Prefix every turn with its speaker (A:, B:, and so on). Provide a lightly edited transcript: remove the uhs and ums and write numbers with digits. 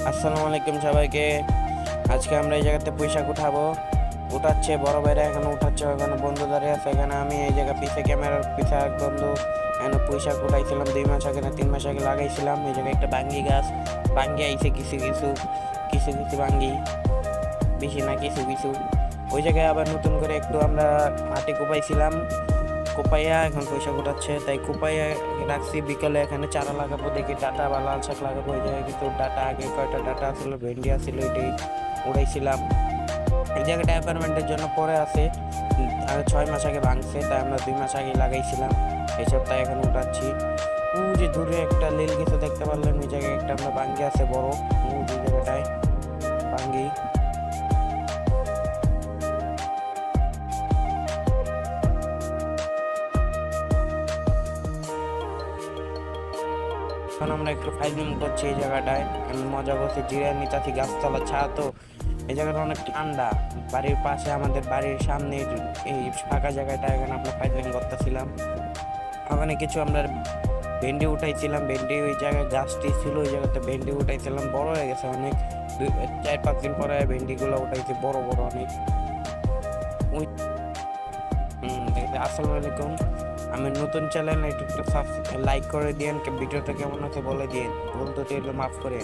A: আসসালামু আলাইকুম সবাইকে। আজকে আমরা এই জায়গাতে পোশাক উঠাবো। উঠাচ্ছে বড় ভাইরা, এখানে উঠাচ্ছে, ওখানে বন্ধু দাঁড়িয়ে আছে। এখানে আমি এই জায়গা পিছে ক্যামেরার পিছে এক বন্ধু এখানে পোশাক উঠাইছিলাম 2 মাস আগে না 3 মাস আগে লাগাইছিলাম। এই জায়গায় একটা বাঙ্গি গাছ, বাঙ্গি আইছে কিছু কিছু কিছু কিছু বাঙ্গি, বেশি না কিছু কিছু। ওই জায়গায় আবার নতুন করে একটু আমরা মাটি কোপাইছিলাম, কোপাইয়া এখন পয়সা উঠাচ্ছে, তাই কোপাইয়া রাখছি। বিকালে এখানে চারা লাগাবো, দেখি ডাটা বা লাল শাক লাগাবো। ওই জায়গায় কিন্তু ডাটা, আগে কয়টা ডাটা ছিল, ভেন্ডি আছিল, এটাই উড়াইছিলাম। এই জায়গাটা অ্যাপার্টমেন্টের জন্য পরে আছে, 6 মাস আগে ভাঙছে, তাই আমরা 2 মাস আগে লাগাইছিলাম। এইসব তাই এখন উঠাচ্ছি। যে দূরে একটা লীল কিছু দেখতে পারলেন, ওই জায়গায় একটা আমরা বাঙ্গি আছে বড়, ওই জায়গাটায় বাঙ্গি। এখন আমরা একটু ফাইলিং করছি এই জায়গাটায়, আমি মজা করছি, জিরা নিতাছি, গাছতলা ছাড়া তো। এই জায়গাটা অনেক ঠান্ডা। বাড়ির পাশে, আমাদের বাড়ির সামনে এই ফাঁকা জায়গাটা, এখানে আমরা ফাইলিং করতেছিলাম। ওখানে কিছু আমরা ভেন্ডি উঠাইছিলাম, ভেন্ডি ওই জায়গায় গাছটি ছিল, ওই জায়গাতে ভেন্ডি উঠাইছিলাম, বড় হয়ে গেছে অনেক। 4-5 দিন পরে ভেন্ডিগুলো উঠাইছি, বড় বড় অনেক। আসসালামু আলাইকুম, আমি নতুন চ্যানেল, একটু লাইক করে দিয়েন, ভিডিওটা কেমন হচ্ছে বলে দিন, ভুল তো মাফ করে।